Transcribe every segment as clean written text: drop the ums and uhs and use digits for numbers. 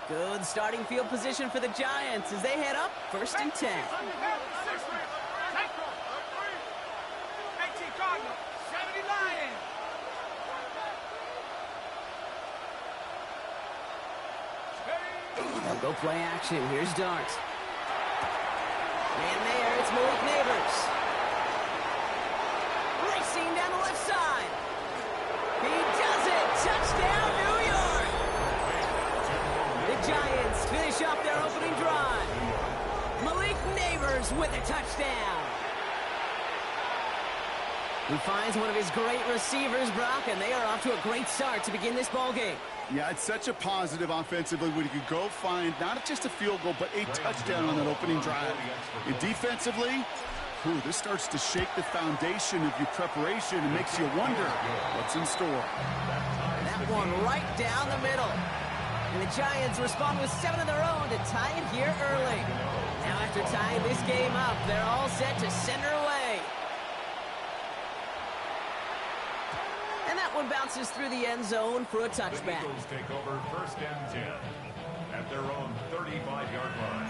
Good starting field position for the Giants as they head up 1st and 10. They'll go play action. Here's Dart. And there, it's Malik Neighbors. Racing down the left side. He does it. Touchdown, New York. The Giants finish off their opening drive. Malik Neighbors with a touchdown. He finds one of his great receivers, Brock, and they are off to a great start to begin this ball game. Yeah, it's such a positive offensively when you can go find not just a field goal, but a touchdown on that opening drive. And defensively, this starts to shake the foundation of your preparation and makes you wonder what's in store. That one right down the middle. And the Giants respond with 7 of their own to tie it here early. Now after tying this game up, they're all set to send her away. And that one bounces through the end zone for a touchback. The Eagles take over 1st and 10 at their own 35-yard line.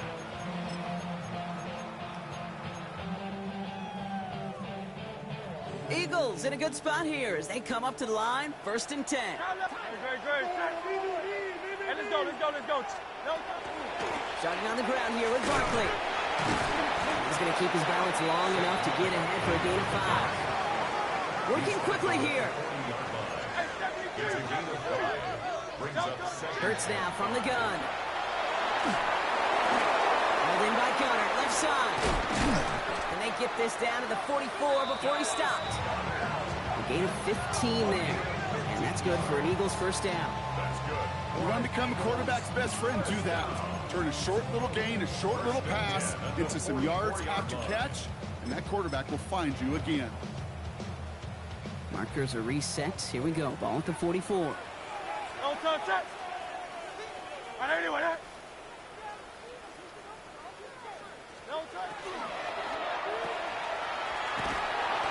Eagles in a good spot here as they come up to the line, 1st and 10. Hey, let's go. Starting on the ground here with Barkley. He's going to keep his balance long enough to get ahead for a gain of 5. Working quickly here. Hurts now from the gun. Held in by Gunner, left side. And they get this down to the 44 before he stopped. A gain of 15 there. And that's good for an Eagles 1st down. You want to become a quarterback's best friend, do that. Turn a short little gain, a short little pass into some yards after catch, and that quarterback will find you again. Markers are reset. Here we go. Ball at the 44.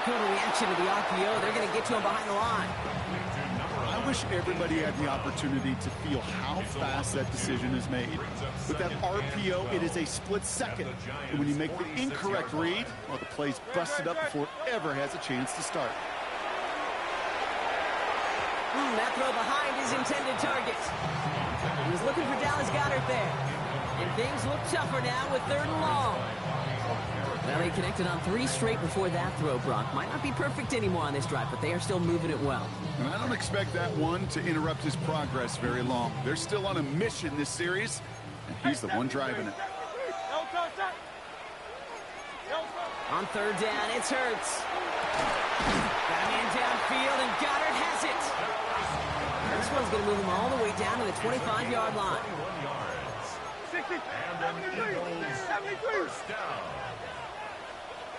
Total reaction to the RPO. They're going to get to him behind the line. I wish everybody had the opportunity to feel how fast that decision is made. With that RPO, it is a split second. And when you make the incorrect read, well, the play's busted up before it ever has a chance to start. That throw behind his intended target. He was looking for Dallas Goedert there. And things look tougher now with 3rd and long. Well, they connected on 3 straight before that throw, Brock. Might not be perfect anymore on this drive, but they are still moving it well. And I don't expect that one to interrupt his progress very long. They're still on a mission this series, and he's the one driving it. On 3rd down, it's Hurts. Got a man downfield, and Goddard has it. This one's going to move him all the way down to the 25-yard line. 60. And an Eagles 1st down.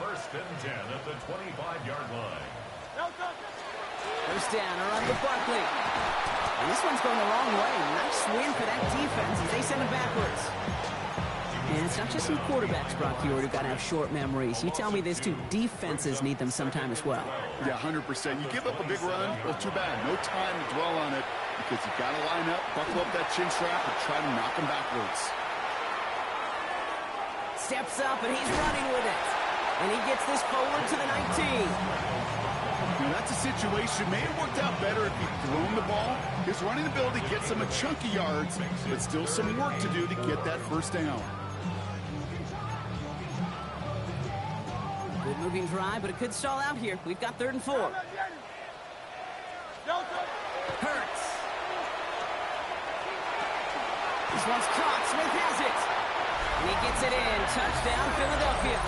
1st and 10 at the 25-yard line. 1st down, a run with Barkley. And this one's going the wrong way. Nice win for that defense as they send it backwards. And it's not just some quarterbacks, Brock, who've got to have short memories. You tell me this too, defenses need them sometime as well. Yeah, 100%. You give up a big run, well, too bad. No time to dwell on it because you've got to line up, buckle up that chin strap, and try to knock them backwards. Steps up, and he's running with it. And he gets this forward to the 19. Now, that's a situation. May have worked out better if he'd thrown the ball. His running ability gets him a chunky yards, but still some work to do to get that 1st down. Good moving drive, but it could stall out here. We've got 3rd and 4. Hurts. This one's caught. Smith has it. And he gets it in. Touchdown, Philadelphia.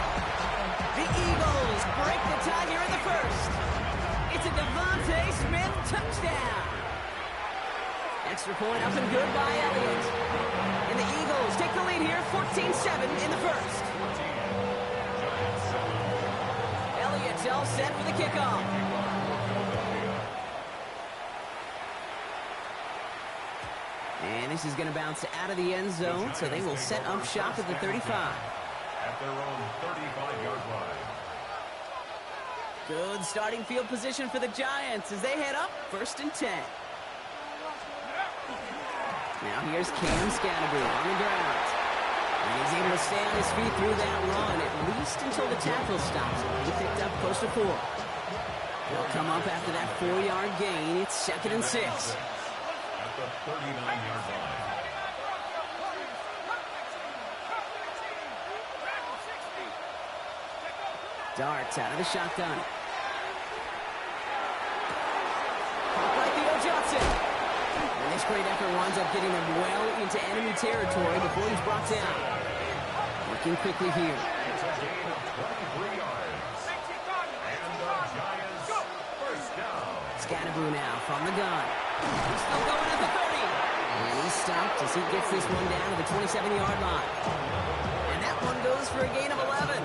The Eagles break the tie here in the 1st. It's a Devontae Smith touchdown. Extra point up and good by Elliott. And the Eagles take the lead here, 14-7 in the 1st. Elliott's all set for the kickoff. And this is going to bounce out of the end zone, so they will set up shop at the 35. At their own 35-yard line. Good starting field position for the Giants as they head up 1st and 10. Now here's Cam Scatterby on the ground. And he's able to stay on his feet through that run, at least until the tackle stops him. He picked up close to 4. They'll come up after that 4-yard gain. It's 2nd and 6. At the 39-yard line. Darts out of the shotgun. Caught by Theo Johnson. And this great effort winds up getting them well into enemy territory before he's brought down. Working quickly here. It's a gain of 23 yards. And the Giants first down. Scatterby now from the gun. He's still going at the 30. And he's stopped as he gets this one down to the 27-yard line. And that one goes for a gain of 11.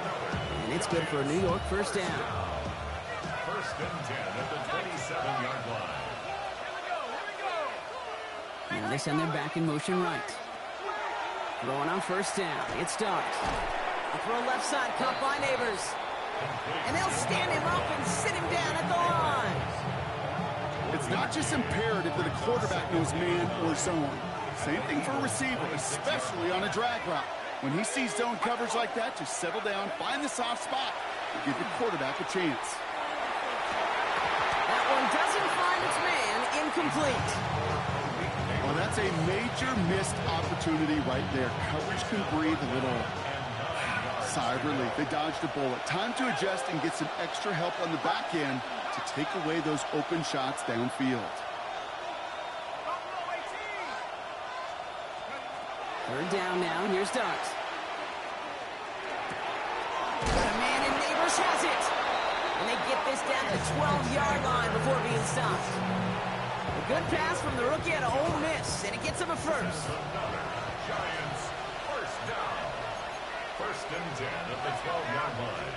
And it's good for a New York first down. First and 10 at the 27-yard line. And they send their back in motion right. Throwing on first down. It starts. The throw left side, caught by Neighbors. And they'll stand him up and sit him down at the line. It's not just imperative that a quarterback knows man or zone. Same thing for a receiver, especially on a drag route. When he sees zone coverage like that, just settle down, find the soft spot, and give your quarterback a chance. That one doesn't find its man. Incomplete. Well, that's a major missed opportunity right there. Coverage can breathe a little sigh of relief. They dodged a bullet. Time to adjust and get some extra help on the back end to take away those open shots downfield. Third down now. Here's Darts. Got a man and Neighbors has it. And they get this down to the 12-yard line before being stopped. A good pass from the rookie out of Ole Miss, and it gets him a first. Giants first down. First and 10 at the 12-yard line.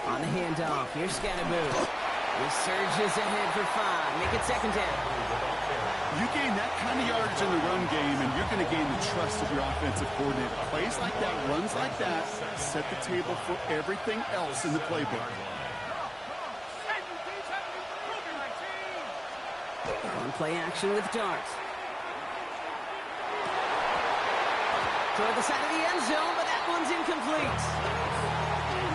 On the handoff, here's Scatterby. He surges ahead for 5. Make it second down. You gain that kind of yardage in the run game, and you're going to gain the trust of your offensive coordinator. Plays like that, runs like that, set the table for everything else in the playbook. On play action with Darts. Toward the side of the end zone, but that one's incomplete.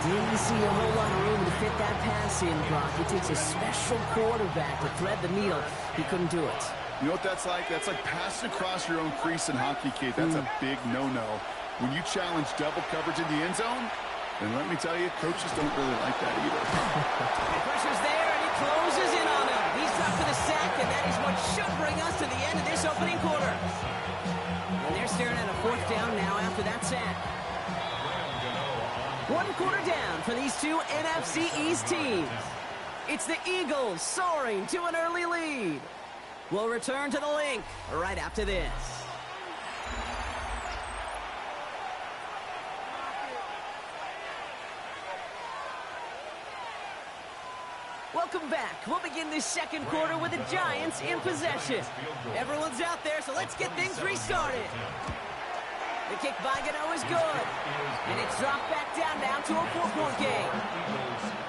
Didn't see a whole lot of room to fit that pass in, Brock. It takes a special quarterback to thread the needle. He couldn't do it. You know what that's like? That's like passing across your own crease in hockey, Kate. That's a big no-no. When you challenge double coverage in the end zone, then let me tell you, coaches don't really like that either. The pressure's there, and he closes in on him. He's up for the sack, and that is what should bring us to the end of this opening quarter. And they're staring at a 4th down now after that sack. 1 quarter down for these two NFC East teams. It's the Eagles soaring to an early lead. We'll return to the link right after this. Welcome back. We'll begin this second quarter with the Giants in possession. Everyone's out there, so let's get things restarted. The kick by Gano is good. And it's dropped back down to a 4-point game.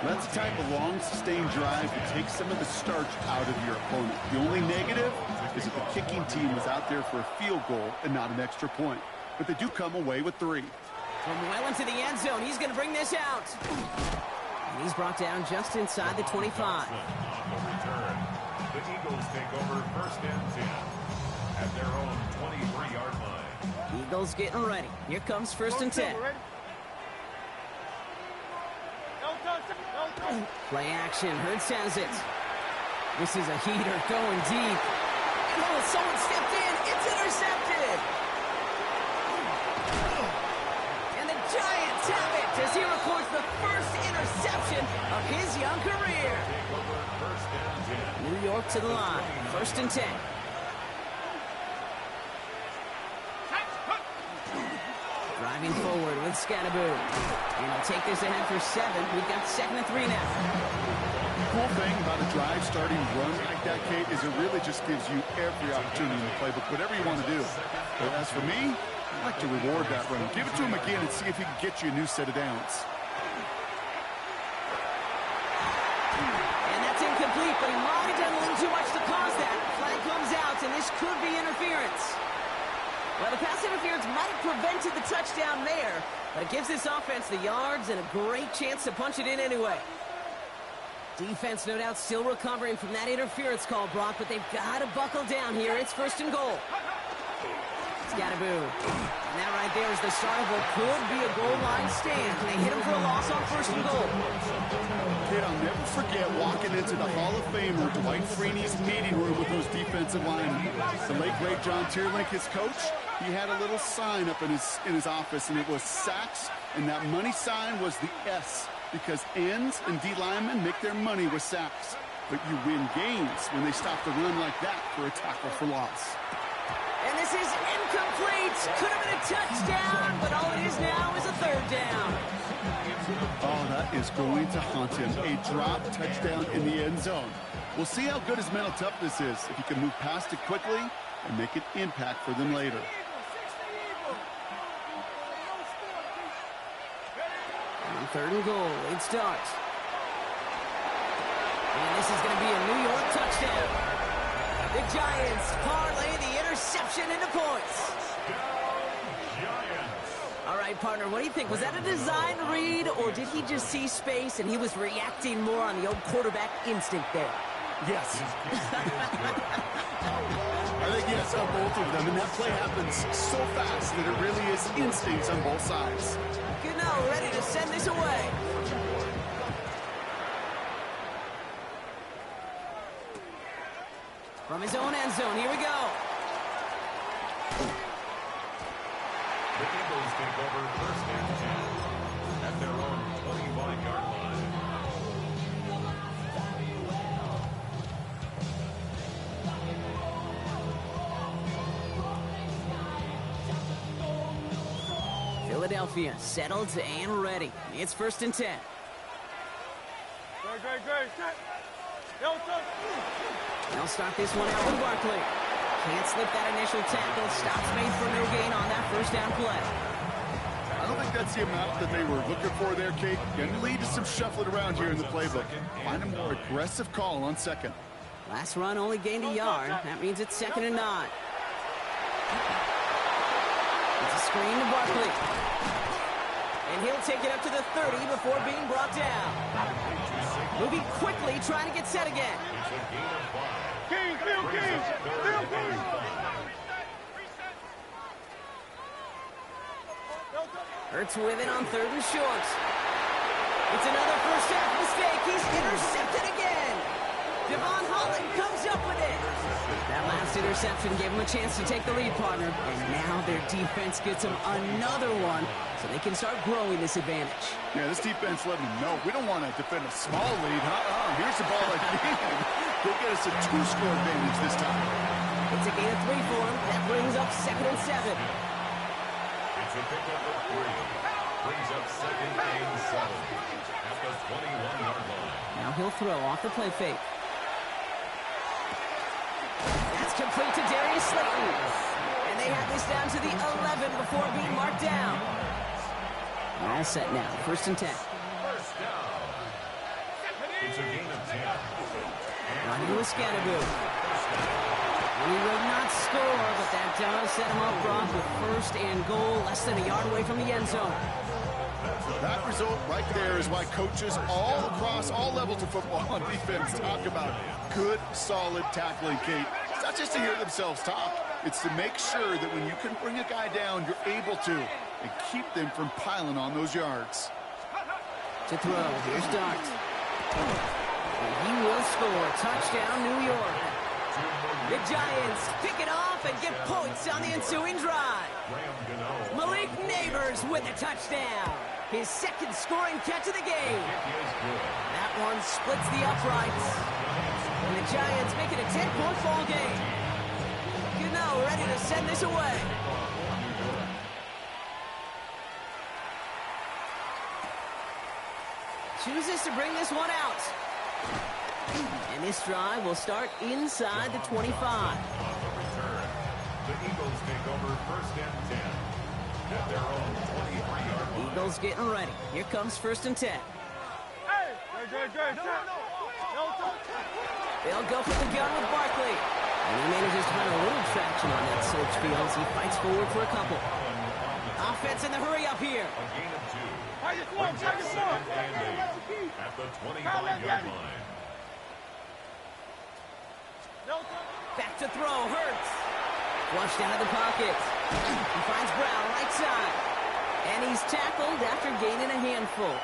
That's the type of long, sustained drive that takes some of the starch out of your opponent. The only negative is that the kicking team was out there for a field goal and not an extra point. But they do come away with 3. From well into the end zone, he's going to bring this out. And he's brought down just inside the 25. On the return, the Eagles take over first and 10 at their own 23-yard line. Eagles getting ready. Here comes first and 10. Play action. Hurts has it. This is a heater going deep. Oh, someone stepped in. It's intercepted. And the Giants have it as he records the first interception of his young career. New York to the line. First and 10. Driving forward with Scatterby. And he'll take this ahead for 7. We've got 2nd and 3 now. The cool thing about a drive starting run like that, Kate, is it really just gives you every opportunity in the playbook, whatever you want to do. But as for me, I like to reward that run. Give it to him again and see if he can get you a new set of downs. And that's incomplete, but he might have done a little too much to cause that. Flag comes out, and this this could be interference. Well, the pass interference might have prevented the touchdown there, but it gives this offense the yards and a great chance to punch it in anyway. Defense, no doubt, still recovering from that interference call, Brock, but they've got to buckle down here. It's 1st and goal. Scatterboo. And that right there is the start of what could be a goal line stand. Can they hit him for a loss on 1st and goal? Kid, I'll never forget walking into the Hall of Famer Dwight Freeney's meeting room with those defensive linemen. The late, great John Tierlink, his coach, he had a little sign up in his office, and it was sacks, and that money sign was the S, because ends and D linemen make their money with sacks. But you win games when they stop the run like that for a tackle for loss. And this is incomplete. Could have been a touchdown, but all it is now is a 3rd down. Oh, that is going to haunt him. A drop touchdown in the end zone. We'll see how good his mental toughness is, if he can move past it quickly and make an impact for them later. On 3rd and goal, it starts. And this is going to be a New York touchdown. The Giants parlay the interception into points. All right, partner, what do you think? Was that a design read, or did he just see space and he was reacting more on the old quarterback instinct there? Yes. I think yes on both of them, and that play happens so fast that it really is instincts on both sides. Gano ready to send this away. From his own end zone, here we go. The Eagles take over 1st and 10 at their own 25-yard line. Philadelphia settled and ready. It's 1st and 10. Great. They'll start this one out with Barkley. Can't slip that initial tackle. Stops made for no gain on that 1st down play. I don't think that's the amount that they were looking for there, Kate. Going to lead to some shuffling around here in the playbook. Find a more aggressive call on 2nd. Last run only gained a yard. That means it's 2nd and 9. It's a screen to Barkley. And he'll take it up to the 30 before being brought down. Moving quickly, trying to get set again. King. Hurts with it on 3rd and short. It's another 1st half mistake. He's intercepted again. Devon Holland comes up with it. That last interception gave him a chance to take the lead, partner. And now their defense gets them another one, so they can start growing this advantage. Yeah, this defense let them know we don't want to defend a small lead. Here's the ball again. They get us a 2-score advantage this time. It's a gain of 3 for him. That brings up 2nd and 7. It's a pickup of 3. Brings up 2nd and 7 at the 21-yard line. Now he'll throw off the play fake. That's complete to Darius Slayton. And they have this down to the 11 before being marked down. All set now. 1st and 10. 1st down. It's a gain of 10. Running with Scatterboo. He will not score, but that does set him up, Brock, with 1st and goal, less than a yard away from the end zone. That result right there is why coaches all across all levels of football on defense talk about good, solid tackling, Kate. It's not just to hear themselves talk. It's to make sure that when you can bring a guy down, you're able to, and keep them from piling on those yards. To throw, here's Dart. And he will score. Touchdown, New York. The Giants pick it off and get points on the ensuing drive. Malik Neighbors with a touchdown. His 2nd scoring catch of the game. That one splits the uprights. And the Giants make it a 10-point ball game. Gano ready to send this away. Chooses to bring this one out. And this drive will start inside the 25. The Eagles take over 1st and 10 at their own 23-yard line. Eagles getting ready. Here comes 1st and 10. They'll go for the gun with Barkley. And he manages to find a little coach feels. He fights forward for a couple. Offense in the hurry up here. A gain of 2. Brings up 2nd and 8 at the 25-yard line. Back to throw. Hurts. Flushed out of the pocket. He finds Brown right side. And he's tackled after gaining a handful.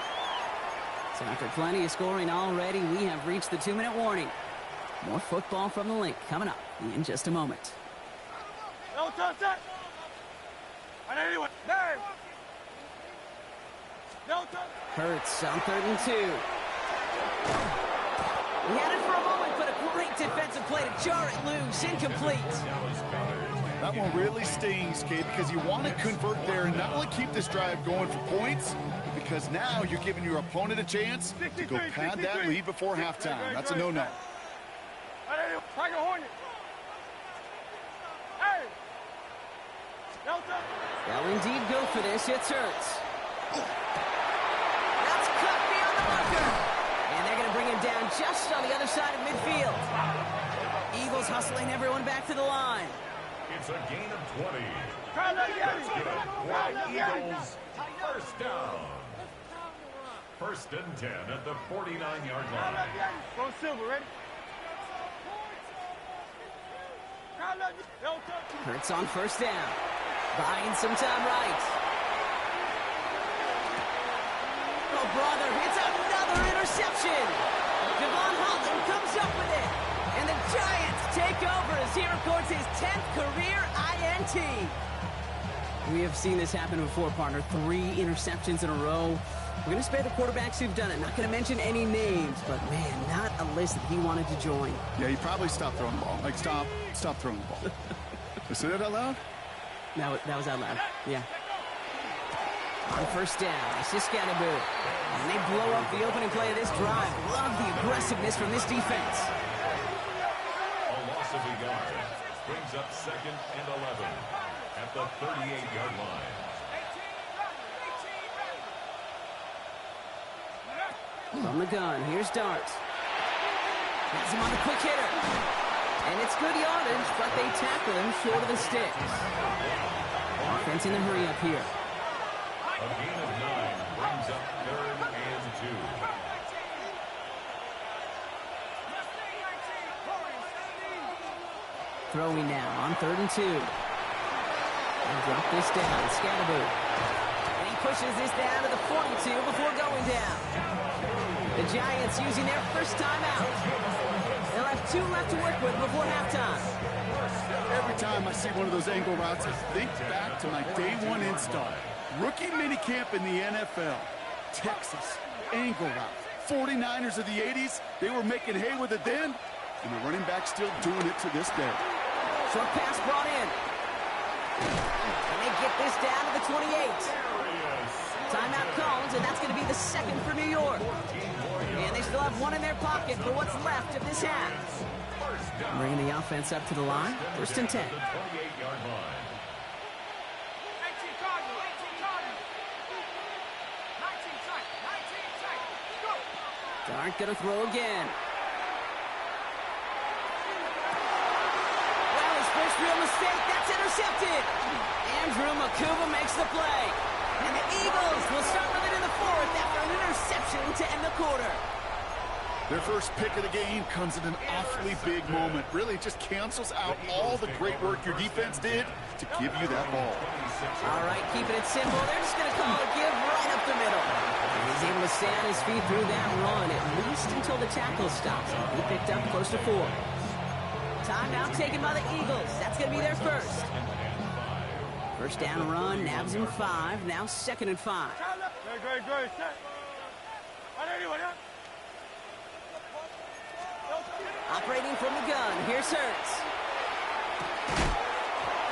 So after plenty of scoring already, we have reached the 2-minute warning. More football from the Link coming up in just a moment. No touch that. And anyway, there. No touch. Hurts on 3rd and 2. He had it for a moment, but a great defensive play to jar it loose. Incomplete. That one really stings, Kate, because you want to convert there and not only keep this drive going for points, because now you're giving your opponent a chance to go pad that lead before halftime. That's a no-no. Tiger Hornet. Hey. No touch. They'll indeed go for this. It's Hurts. That's cut beyond the marker. And they're going to bring him down just on the other side of midfield. Eagles hustling everyone back to the line. It's a gain of 20. That's good. Eagles, first down. 1st and 10 at the 49-yard line. Go Silver, ready? No touch. Hurts on 1st down. Buying some time right. Oh, brother, it's another interception. Devon Holland comes up with it. And the Giants take over as he records his 10th career INT. We have seen this happen before, partner. 3 interceptions in a row. We're going to spare the quarterbacks who've done it. Not going to mention any names, but, man, not a list that he wanted to join. Yeah, he probably stopped throwing the ball. Like, stop throwing the ball. You say that out loud? That was out loud, yeah. On 1st down, it's Scatterboo. And they blow up the opening play of this drive. Love the aggressiveness from this defense. A loss of a yard brings up 2nd and 11 at the 38-yard line. From the gun, here's Dart. Has him on the quick hitter. And it's good yardage, but they tackle him short of the sticks. Offense in the hurry up here. A gain of 9 brings up 3rd and 2. Throwing now on 3rd and 2. And drop this down, Scatterboo. And he pushes this down to the 42 before going down. The Giants using their first timeout. They'll have 2 left to work with before halftime. Every time I see one of those angle routes, I think back to my day 1 install. Rookie minicamp in the NFL. Texas, angle route. 49ers of the 80s, they were making hay with it then, and the running back's still doing it to this day. Short pass brought in. And they get this down to the 28. Timeout calls, and that's going to be the 2nd for New York. And they still have 1 in their pocket for what's left of this half. Bringing the offense up to the line. 1st and 10. Dart going to throw again. Well, his first real mistake, that's intercepted. Andrew Makuba makes the play. And the Eagles will start with it in the 4th after an interception to end the quarter. Their first pick of the game comes at an awfully big moment. Really just cancels out all the great work your defense did to give you that ball. All right, keeping it simple. They're just going to call a give right up the middle. And he's able to stay on his feet through that run, at least until the tackle stops. He picked up close to 4. Timeout taken by the Eagles. That's going to be their first. First down run, nabs him 5. Now 2nd and 5. Great. Operating from the gun. Here's Hurts.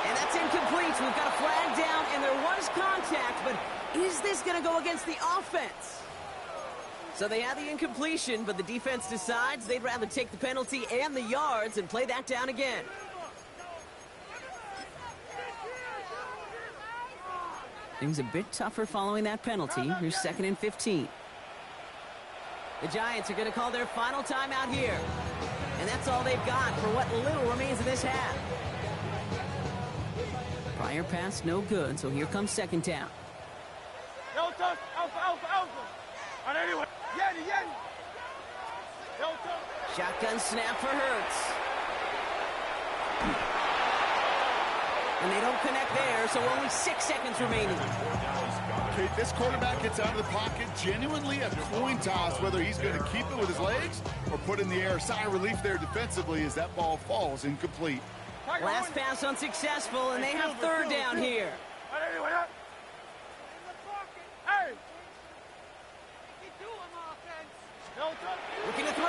And that's incomplete. We've got a flag down, and there was contact, but is this going to go against the offense? So they had the incompletion, but the defense decides they'd rather take the penalty and the yards and play that down again. Things a bit tougher following that penalty. Here's 2nd and 15. The Giants are going to call their final timeout here. And that's all they've got for what little remains of this half. Air pass, no good, so here comes second down. No touch. Alpha, alpha, alpha. And anyway, Yeti, Yeti. No touch. Shotgun snap for Hurts. And they don't connect there, so only 6 seconds remaining. Okay, this quarterback gets out of the pocket, genuinely a coin toss whether he's going to keep it with his legs or put in the air. Sigh of relief there defensively as that ball falls incomplete. Last pass unsuccessful, and they have third down here. And anyway, hey. No touch. Looking to throw.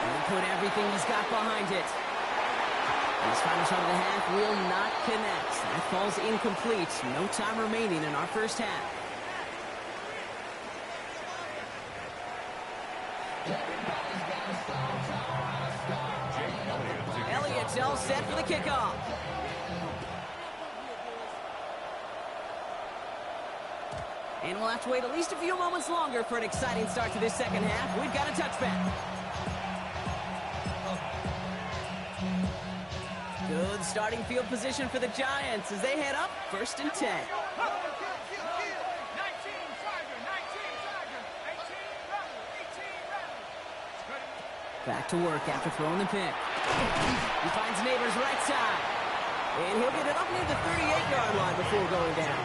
And put everything he's got behind it. His final shot of the half will not connect. That falls incomplete. No time remaining in our first half. Elliott's all set for the kickoff. And we'll have to wait at least a few moments longer for an exciting start to this second half. We've got a touchback. Good starting field position for the Giants as they head up 1st and 10. Back to work after throwing the pick. He finds Neighbors right side. And he'll get it up near the 38-yard line before going down.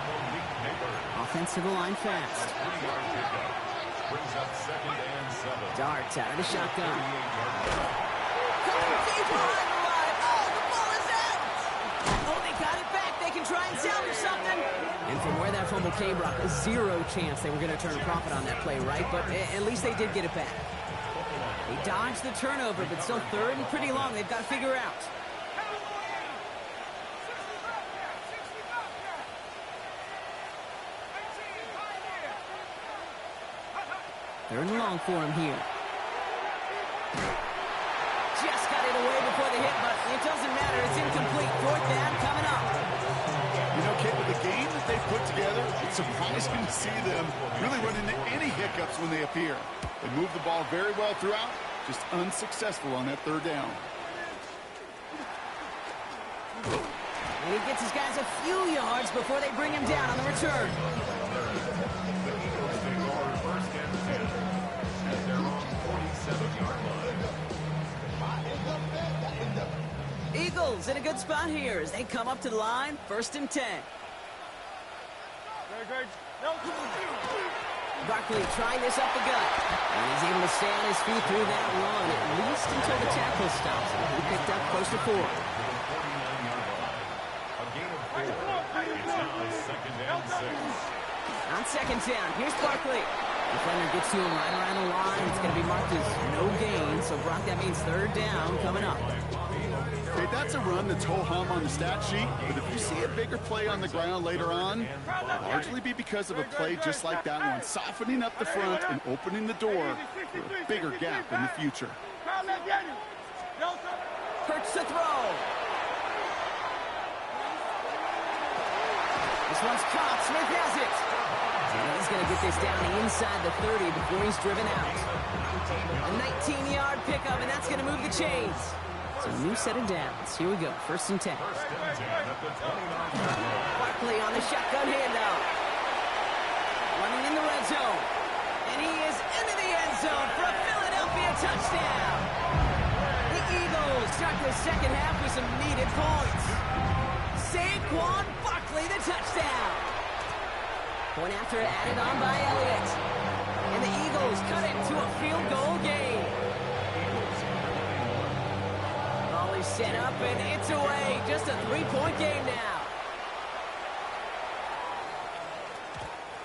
Offense to the line fast. Darts out of the shotgun. Coming deep behind the line. Oh, the ball is out. Oh, they got it back. They can try and salvage something. And from where that fumble came, Brock, a 0 chance they were going to turn a profit on that play, right? But at least they did get it back. They dodged the turnover, but still third and pretty long. They've got to figure out. Third and long for him here. Just got it away before the hit, but it doesn't matter. It's incomplete. Fourth down coming up. You know, Kate, with the game that they put together, it's surprising to see them really run into any hiccups when they appear. They move the ball very well throughout, just unsuccessful on that third down. And he gets his guys a few yards before they bring him down on the return. Eagles in a good spot here as they come up to the line, 1st and 10. Great. No. Barkley trying this up the gut. And he's able to stay on his feet through that run, at least until the tackle stops him. He picked up close to 4. On second down, here's Barkley. Defender gets to him right around the line. It's going to be marked as no gain. So, Brock, that means third down coming up. Okay, that's a run that's ho-hum on the stat sheet, but if you see a bigger play on the ground later on, it'll largely be because of a play just like that one, softening up the front and opening the door for a bigger gap in the future. Hurts to throw. This one's caught. Smith has it. And he's going to get this down inside the 30 before he's driven out. A 19-yard pickup, and that's going to move the chains. So a new set of downs. Here we go. 1st and 10. Barkley on the shotgun handoff. Running in the red zone. And he is into the end zone for a Philadelphia touchdown. The Eagles start the second half with some needed points. Saquon Barkley, the touchdown. Point after added on by Elliott. And the Eagles cut it to a field goal game. Ball is set up and it's away. Just a 3-point game now.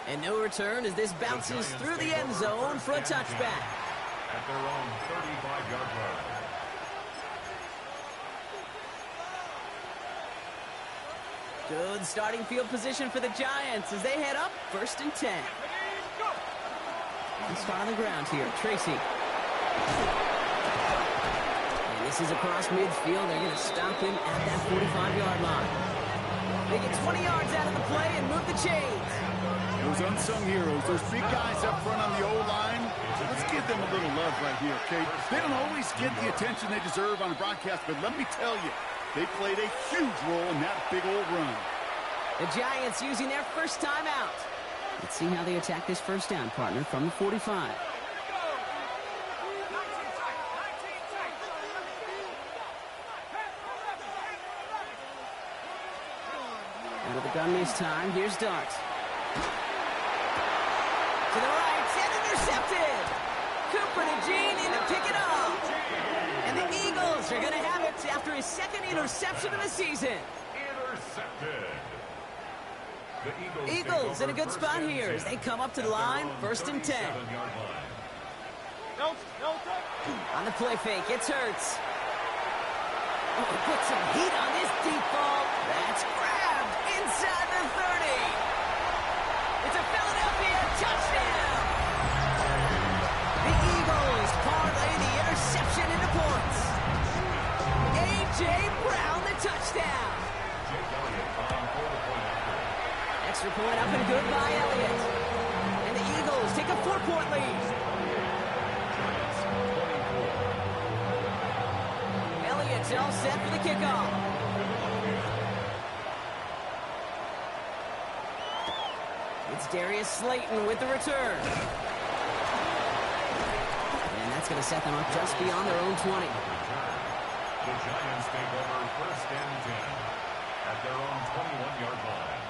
And no return as this bounces through the end zone for a touchback. At their own 35-yard line. Good starting field position for the Giants as they head up 1st and 10. And start on the ground here. Tracy. And this is across midfield. They're going to stop him at that 45-yard line. They get 20 yards out of the play and move the chains. Those unsung heroes, those big guys up front on the O-line, let's give them a little love right here, okay? They don't always get the attention they deserve on the broadcast, but let me tell you, They played a huge role in that big old run. The Giants using their first timeout. Let's see how they attack this first down, partner, from the 45. Out of the gun this time. Here's Dart. To the right, and intercepted. Cooper to Gene in to pick it up. And the Eagles are going to have it after his second interception of the season. Intercepted. The Eagles in a good spot here as they come up to the line, 1st and 10. On the play fake, it's Hurts. Oh, he put some heat on this deep ball. That's grabbed inside the 30. It's a Philadelphia touchdown. The Eagles parlay the interception into points. A.J. Brown, the touchdown. Extra point up and good by Elliott. And the Eagles take a 4-point lead. Elliott's all set for the kickoff. It's Darius Slayton with the return. And that's going to set them up just beyond their own 20. The Giants take over 1st and 10 at their own 21-yard line.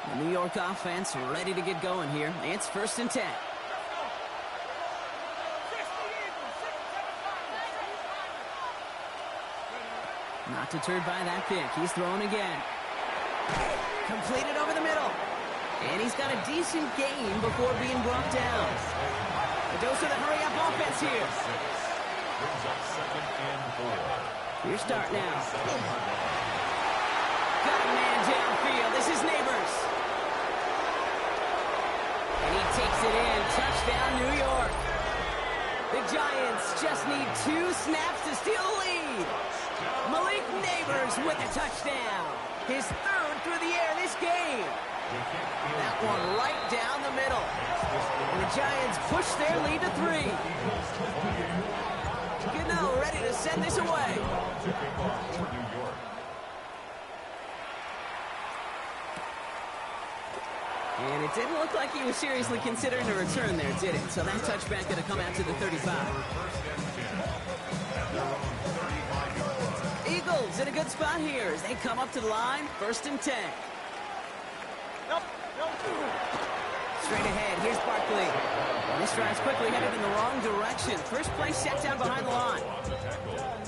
The New York offense ready to get going here. It's 1st and 10. Not deterred by that pick. He's throwing again. Completed over the middle. And he's got a decent gain before being brought down. A dose of the hurry-up offense here. Brings up 2nd and 4. Here's Dart now. Got a man downfield. This is Neighbors. And he takes it in. Touchdown, New York. The Giants just need 2 snaps to steal the lead. Malik Neighbors with a touchdown. His 3rd through the air this game. That one right down the middle. And the Giants push their lead to 3. Gano ready to send this away. And it didn't look like he was seriously considering a return there, did it? So that touchback going to come out to the 35. Eagles in a good spot here as they come up to the line, 1st and 10. Straight ahead, here's Barkley. And this drive's quickly headed in the wrong direction. First play set down behind the line.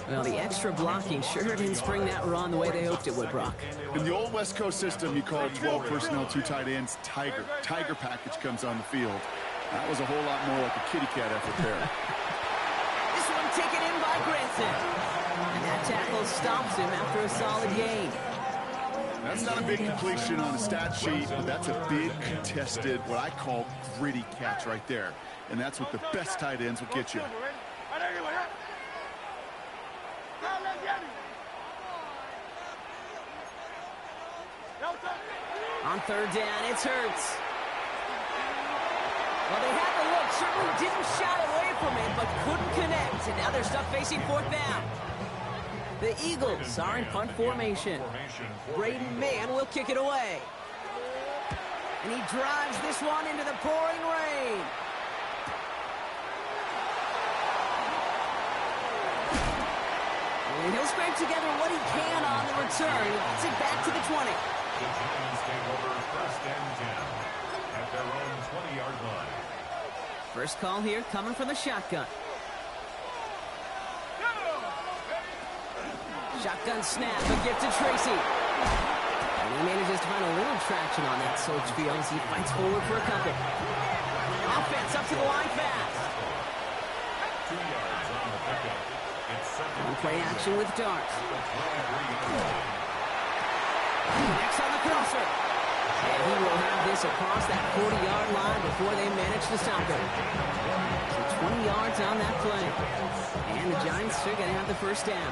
Well, the extra blocking sure didn't spring that run the way they hoped it would, Brock. In the old West Coast system, you call 12 personnel, 2 tight ends, Tiger. Tiger package comes on the field. That was a whole lot more like a kitty cat effort there. This one taken in by Granson. And that tackle stops him after a solid gain. That's not a big completion on a stat sheet, but that's a big contested, what I call gritty catch right there. And that's what the best tight ends will get you. On 3rd down, it's Hurts. Well, they had the look, certainly didn't shy away from it, but couldn't connect. And now they're stuck facing 4th down. The Eagles are in punt formation. Braden Mann will kick it away. And he drives this one into the pouring rain. And he'll scrape together what he can on the return. He gets it back to the 20. The Giants take over 1st and 10 at their own 20-yard line. First call here coming from the shotgun. Shotgun snap, a gift to Tracy. And he manages to find a little traction on that search field as he fights forward for a couple. Offense up to the line fast. 2 yards on the pickup. It's 2nd. And play action with Dart. Next on the crosser. And he will have this across that 40-yard line before they manage to stop it. So 20 yards on that play. And the Giants are going to have the first down.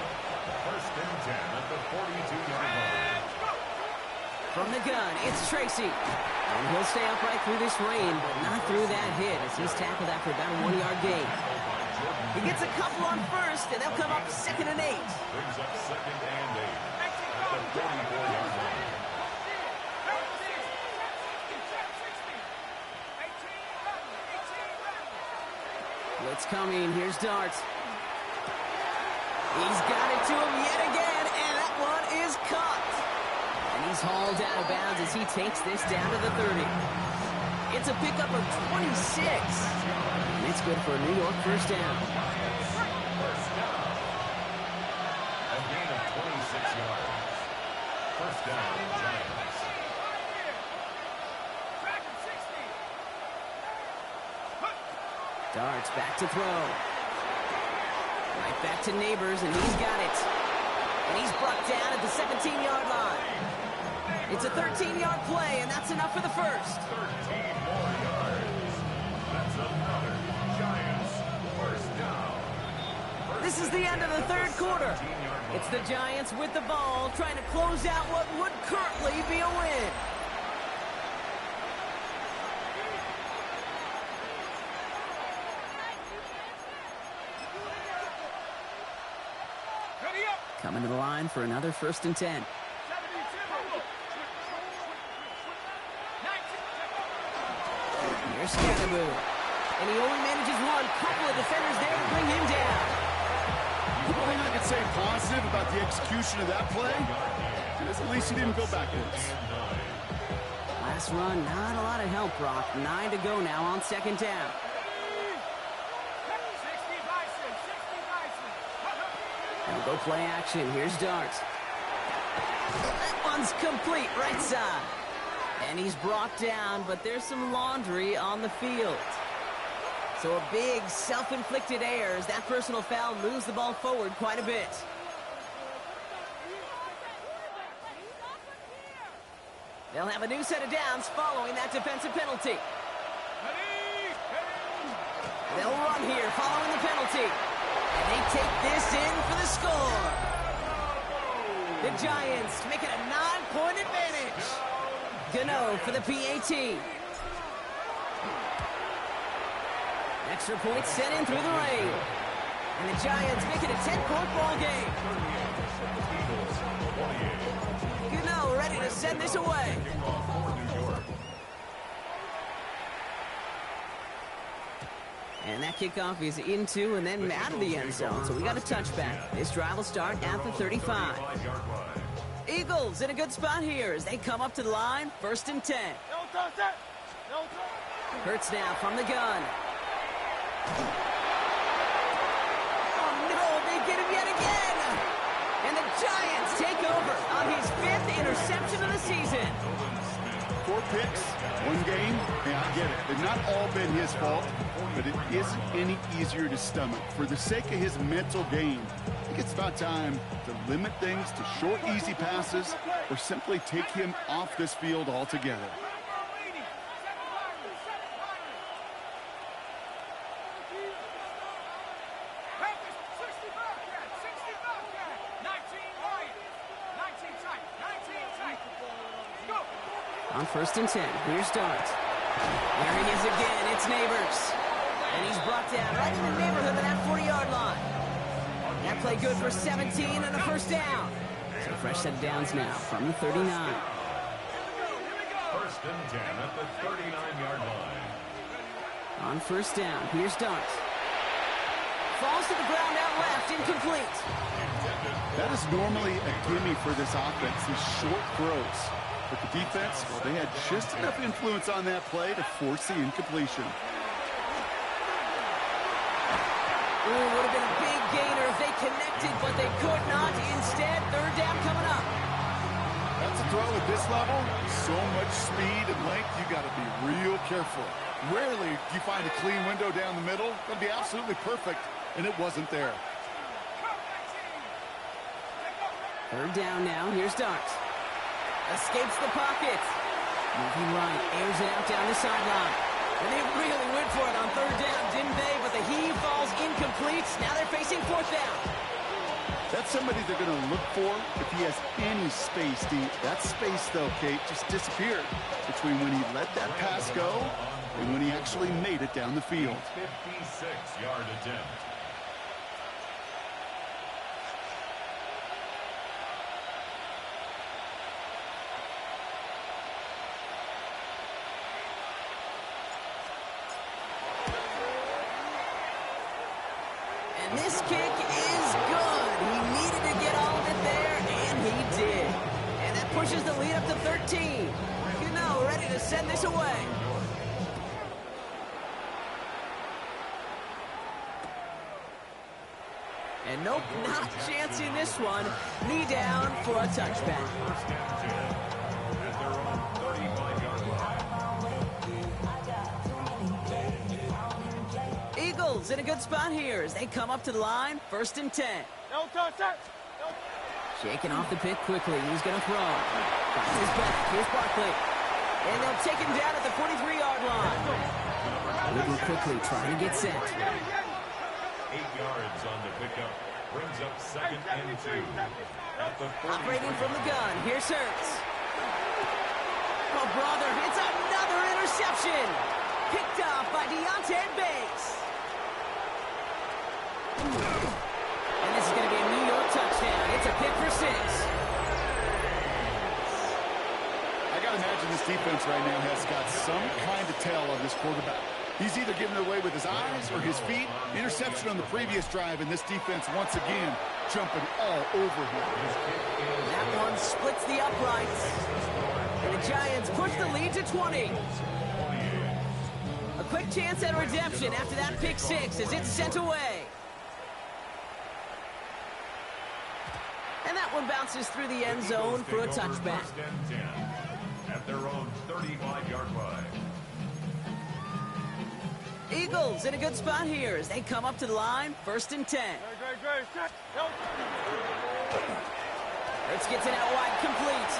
1st and 10 at the 42-yard line. From the gun, it's Tracy. And he'll stay upright through this rain, but not through that hit as he's tackled after about a 1-yard gain. He gets a couple on first, and they'll come up 2nd and 8. Brings up 2nd and 8 at the 44-yard line. Blitz coming. Here's Darts. He's got it to him yet again, and that one is caught. And he's hauled out of bounds as he takes this down to the 30. It's a pickup of 26. And it's good for a New York first down. First down. A gain of 26 yards. First down, Giants. Darts back to throw. Right back to Neighbors, and he's got it. And he's brought down at the 17-yard line. It's a 13-yard play, and that's enough for the first. 13 more yards. That's another Giants first down. This is the end of the third quarter. It's the Giants with the ball, trying to close out what would currently be a win. Coming to the line for another 1st and 10. Here's Scatterboo. And he only manages one. Couple of defenders there to bring him down. The only thing I can say positive about the execution of that play is at least he didn't go backwards. Last run, not a lot of help, Brock. 9 to go now on 2nd down. And go play action. Here's Darts. That one's complete, right side. And he's brought down, but there's some laundry on the field. So a big self-inflicted error as that personal foul moves the ball forward quite a bit. They'll have a new set of downs following that defensive penalty. They'll run here following the penalty. And they take this in for the score. The Giants make it a 9-point advantage. Gano for the PAT. Extra point sent in through the rain. And the Giants make it a 10-point ball game. Gano ready to send this away. And that kickoff is into and then out of the end zone. So we got a touchback. This drive will start at the 35. Eagles in a good spot here as they come up to the line. 1st and 10. Hurts now from the gun. Oh no, they get him yet again. And the Giants take over on his 5th interception of the season. 4 picks, 1 game, yeah, I get it. They've not all been his fault, but it isn't any easier to stomach. For the sake of his mental game, I think it's about time to limit things to short, easy passes or simply take him off this field altogether. On 1st and 10, here's Darts. There he is again, it's Neighbors. And he's brought down right in the neighborhood of that 40-yard line. That play good for 17 and a 1st down. So fresh set of downs now from the 39. 1st and 10 at the 39-yard line. On 1st down, here's Darts. Falls to the ground out left, incomplete. That is normally a gimme for this offense, these short throws. But the defense, well, they had just enough influence on that play to force the incompletion. Ooh, would have been a big gainer if they connected, but they could not. Instead, 3rd down coming up. That's a throw at this level. So much speed and length, you got to be real careful. Rarely do you find a clean window down the middle. That'd be absolutely perfect, and it wasn't there. 3rd down now. Here's Darts. Escapes the pocket. Moving right, airs it out down the sideline. And they really went for it on 3rd down, didn't they? But the heave falls incomplete. Now they're facing 4th down. That's somebody they're going to look for if he has any space deep. That space, though, Kate, just disappeared between when he let that pass go and when he actually made it down the field. 56-yard attempt. And this kick is good. He needed to get all of it there, and he did. And that pushes the lead up to 13. You know, ready to send this away. And nope, not chancing this one. Knee down for a touchback. First and 10 at their own 35-yard line. Eagles in a good spot here as they come up to the line. First and 10. No touch, touch. No. Shaking off the pick quickly. He's going to throw. Finds his back. Here's Barkley. And they'll take him down at the 43-yard line. Moving quickly, trying to get set. 8 yards on the pickup. Brings up second and 2. At the Operating from the gun. Here's Hurts. Oh, brother, it's another interception. Picked off by Deontay Bates. And this is going to be a New York touchdown. It's a pick for 6. I got to imagine this defense right now has got some kind of tell on this quarterback. He's either giving it away with his eyes or his feet. Interception on the previous drive, and this defense once again jumping all over him. That one splits the uprights. And the Giants push the lead to 20. A quick chance at redemption after that pick 6 as it's sent away. And that one bounces through the end zone for a touchback. First and 10 at their own 35-yard line. Eagles in a good spot here as they come up to the line. First and 10. Great. No. Hurts gets it out wide, complete.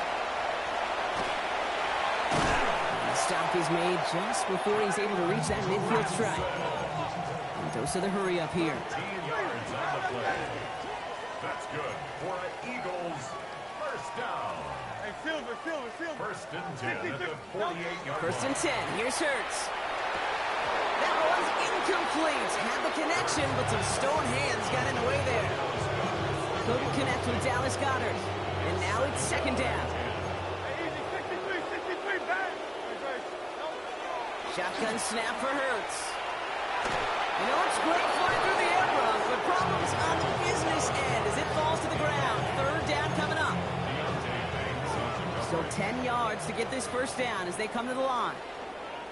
The stop is made just before he's able to reach that midfield strike. And dose of the hurry up here. 10 yards on the play. That's good for an Eagles first down. Hey, Silver. First and 10 at the 48-yard First and line. 10. Here's Hurts. That one's incomplete. Had the connection, but some stone hands got in the way there. Couldn't connect with Dallas Goedert. And now it's second down. Hey, easy. 63, bang. Great. No. Shotgun snap for Hurts. You know, it's great flying through the air, Bronx, but problems on the business end as it falls to the ground. Third down coming up. Still 10 yards to get this first down as they come to the line.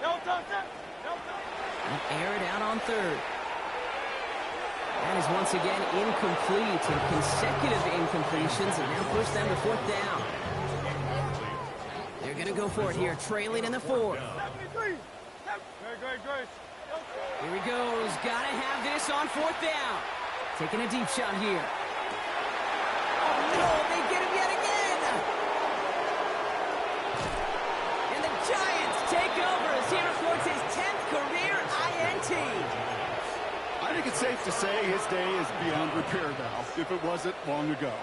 No touch. And air it out on third. That is once again incomplete and consecutive incompletions, and now push them to fourth down. They're going to go for it here, trailing in the fourth. 73. Great. Here he goes. Got to have this on fourth down. Taking a deep shot here. Oh, no, they get him yet again. And the Giants take over as he records his 10th career INT. I think it's safe to say his day is beyond repair now, if it wasn't long ago.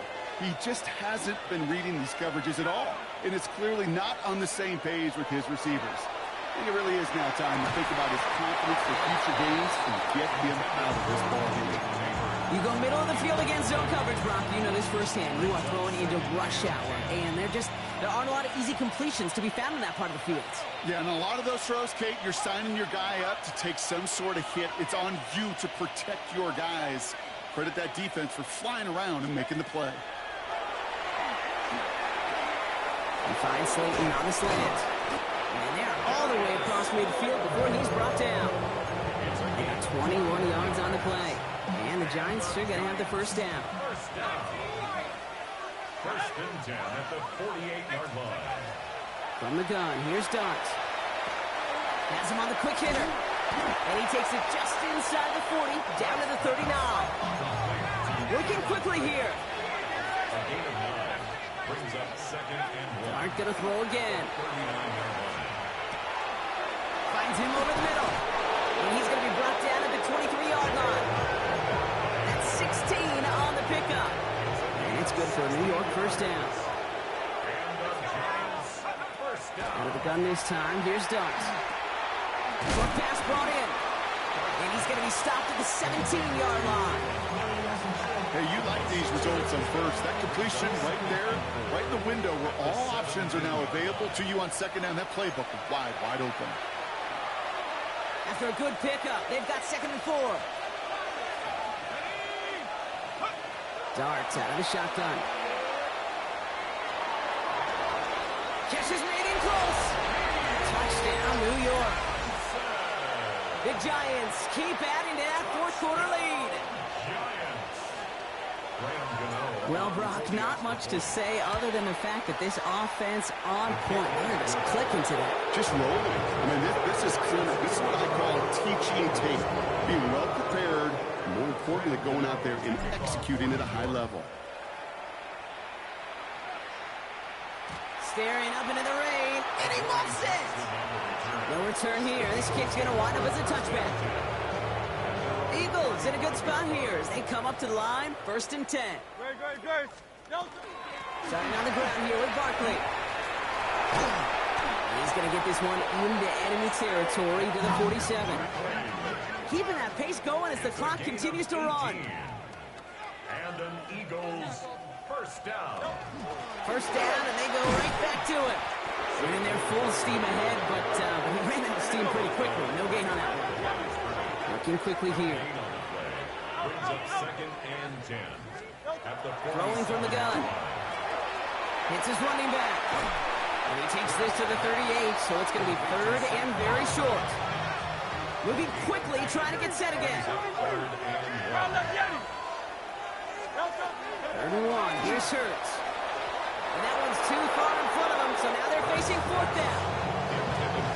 He just hasn't been reading these coverages at all, and it's clearly not on the same page with his receivers. I think it really is now time to think about his confidence for future games and get him out of this ballgame. You go middle of the field against zone coverage, Brock. You know this firsthand. You are throwing into rush hour, and there aren't a lot of easy completions to be found in that part of the field. Yeah, and a lot of those throws, Kate, you're signing your guy up to take some sort of hit. It's on you to protect your guys. Credit that defense for flying around and making the play. He finds Slayton on the slant. And they're all the way across midfield before he's brought down. They got 21 yards on the play. And the Giants are going to have the first down. First and 10 at the 48-yard line. From the gun, here's Dart. Has him on the quick hitter. And he takes it just inside the 40, down to the 39. Working quickly here. A gain of 9 brings up second and 1. Dart going to throw again. 39-yard line. Finds him over the middle. And he's going to be brought down at the 23-yard line. That's 16 on the pickup. And it's good for a New York first down. And the Giants first down. Out of the gun this time, here's Dart. Short pass brought in. And he's going to be stopped at the 17-yard line. Hey, you like these results on first. That completion right there, right in the window where all options are now available to you on second down. That playbook is wide open. After a good pickup, they've got second and 4. Darts out of the shotgun. Catch is made in close. Touchdown, New York. The Giants keep adding to that fourth quarter lead. Well, Brock, not much to say other than the fact that this offense on point. They're just clicking today. Just rolling. I mean, this is clinic. This is what I call teaching tape. Being well prepared, more importantly, going out there and executing at a high level. Staring up into the rain, and he muffs it. No return here. This kick's going to wind up as a touchback. Eagles in a good spot here as they come up to the line. 1st and 10. Great. Starting on the ground here with Barkley. He's going to get this one into enemy territory to the 47. Keeping that pace going as the clock continues to run. And an Eagles first down. First down, and they go right back to it. They're in their full steam ahead, but he ran out of steam pretty quickly. No gain on that one. Working quickly here. Brings up 2nd and 10. At the Throwing from the gun. Hits his running back. And he takes this to the 38, so it's going to be 3rd and very short. Moving quickly, trying to get set again. 3rd and 1. 3rd and 1. Here's Hurts. And that one's too far in front of them, so now they're facing 4th down.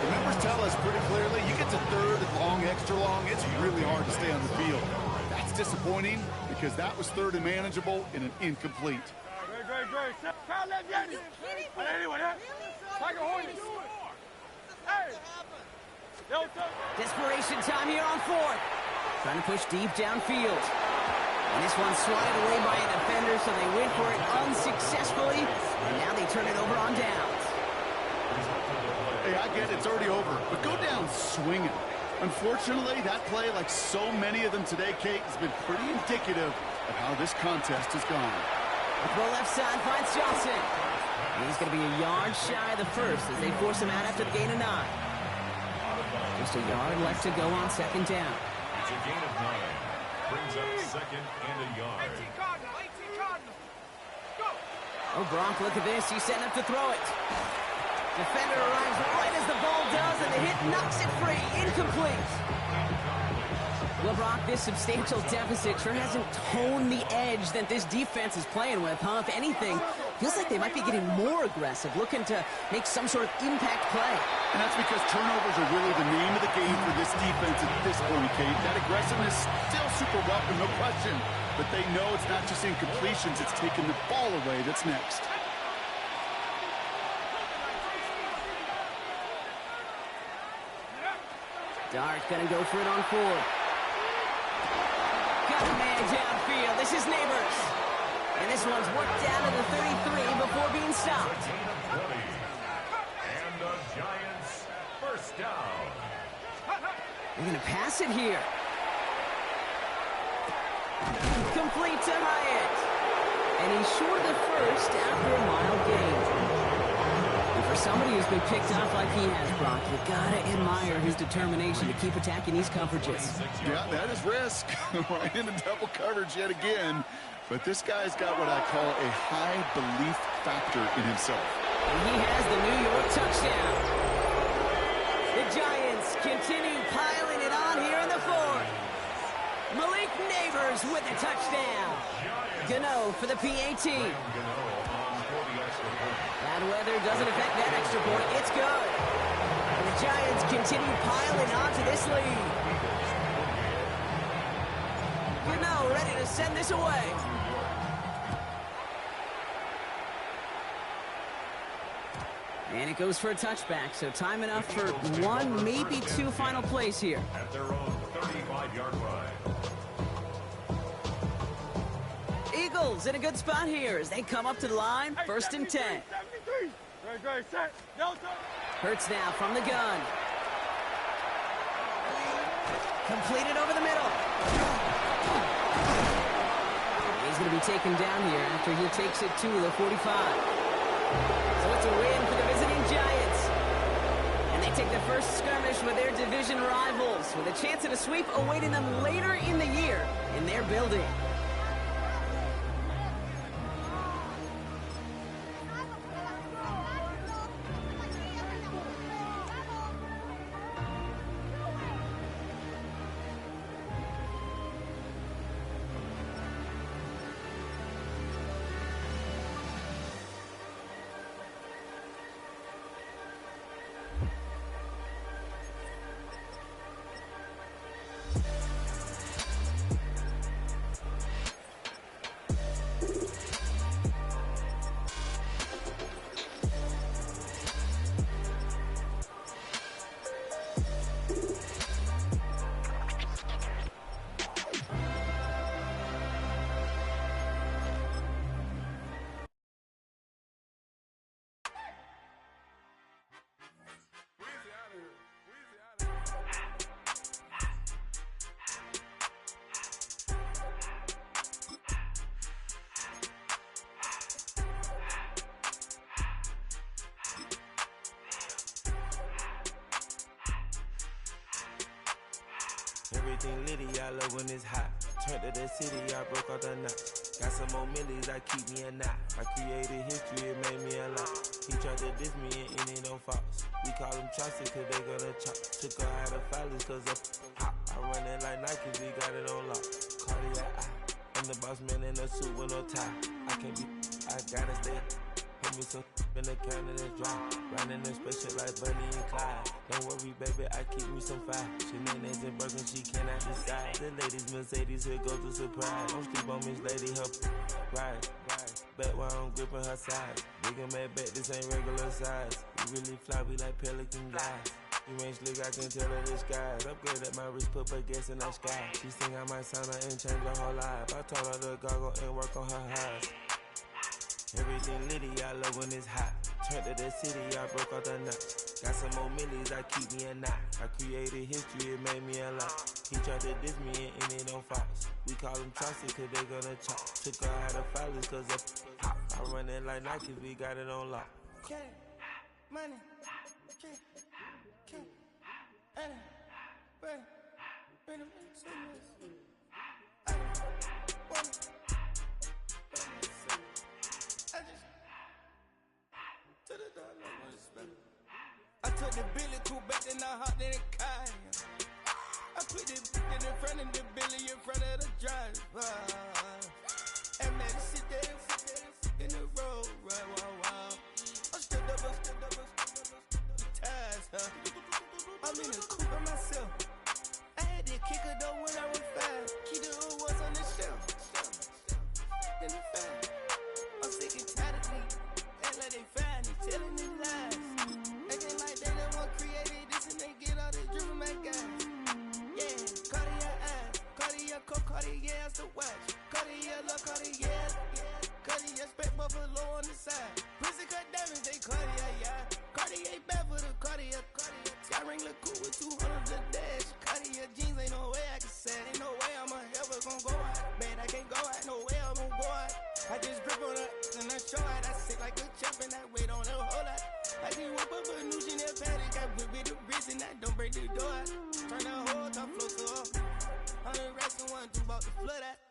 The numbers tell us pretty clearly, you get to 3rd and long, extra long, it's really hard to stay on the field. That's disappointing because that was 3rd and manageable and an incomplete. Great. Anyway, Tiger Hornets. Hey. Desperation time here on 4th. Trying to push deep downfield. And this one's swatted away by a defender, so they went for it unsuccessfully. And now they turn it over on downs. Hey, I get it, it's already over, but go down swinging. Unfortunately, that play, like so many of them today, Kate, has been pretty indicative of how this contest has gone. The left side finds Johnson. He's going to be a yard shy of the first as they force him out after the gain of 9. Just a yard left to go on 2nd down. It's a gain of 9. Brings up 2nd and a yard. Oh, Brock, look at this. He's setting up to throw it. Defender arrives right as the ball does, and the hit knocks it free. Incomplete. Well, Brock, this substantial deficit sure hasn't toned the edge that this defense is playing with, huh? If anything, feels like they might be getting more aggressive, looking to make some sort of impact play. And that's because turnovers are really the name of the game for this defense at this point, Kate. That aggressiveness still super welcome, no question. But they know it's not just incompletions, it's taking the ball away that's next. Dart gonna go for it on 4th. Got a man downfield. This is Neighbors. And this one's worked down to the 33 before being stopped. And the Giants first down. They're gonna pass it here. Complete to Hyatt. And he's short the first after a mild gain. And for somebody who's been picked off like he has, Brock, you gotta admire his determination to keep attacking these coverages. Yeah, that is risk. Right into double coverage yet again. But this guy's got what I call a high belief factor in himself. And he has the New York touchdown. The Giants continue piling it on here in the 4th. Malik Neighbors with a touchdown. Gano for the PAT. Bad weather doesn't affect that extra point. It's good. And the Giants continue piling on to this lead. Gano ready to send this away. And it goes for a touchback, so time enough for 1, maybe 2 final plays here. At their own 35-yard line. Eagles in a good spot here as they come up to the line. 1st and 10. 73. Great, set. Delta. Hurts now from the gun. Completed over the middle. He's going to be taken down here after he takes it to the 45. So it's a win for the visiting Giants. And they take the first skirmish with their division rivals with a chance at a sweep awaiting them later in the year in their building. Everything litty, I love when it's hot. Turned to the city, I broke all the knots. Got some more millies that keep me a knot. I created history, it made me a lot. He tried to diss me and it don't false. We call them chopsticks cause they gonna chop. Took her out of filers cause of hot. I run it like Nike, we got it on lock. Cardiac eye. I'm the boss man in a suit with no tie. I can't be, I gotta stay. Put me some in the can and it's dry. Riding in special like Bunny and Clyde. Don't worry, baby, I keep me some fire. Shenanigans and Birkin, she cannot decide. The ladies Mercedes, here goes the surprise. Don't sleep on Miss Lady, help ride. Bet while I'm gripping her side. Big and mad bet, this ain't regular size. We really fly, we like Pelican guys. You ain't slick, I can tell her disguise. Upgrade at my wrist, put baguettes in the sky. She think I might sign her and change her whole life. I told her to goggle and work on her eyes. Everything litty, I love when it's hot. Turned to the city, I broke all the knots. Got some more millies, I keep me a knot. I created history, it made me a lot. He tried to diss me and it don't false. We call them chopsticks cause they gonna chop. Took her out of filers cause of hot. I run it like Nike, we got it on lock. Okay, money, okay. I took the Billy cool back and I hopped in the car. I put the in front of the Billy in front of the driver. And man, sit there in the road, right, wow. I'm still double, ties, huh? I'm in the coupe by myself. I had to kick her though when I was 5. Keep the old was on the shelf. In the five. I'm sick and tired of me. Act like they find it, telling me lies. Acting like they the one created this and they get all this driven back guys. Yeah, Cartier eyes, Cartier coat, Cartier ass the watch. Cartier look, Cartier, Cartier spec buffalo on the side. Pussy cut diamonds, they Cartier, yeah. Cartier bad for the Cartier. Sky ring look cool with 200 the dash. Cartier jeans, ain't no way I can say. Ain't no way I'm ever gonna go out. Man, I can't go out, no way I'm gonna go out. I just grip on her and I show out. I sit like a champ and I wait on her whole lot. I just whip up a new Chanel paddock. I whip it the wrist and I don't break the door out. Turn the whole top floor to up. 100 racks and 1, 2 about the flood out.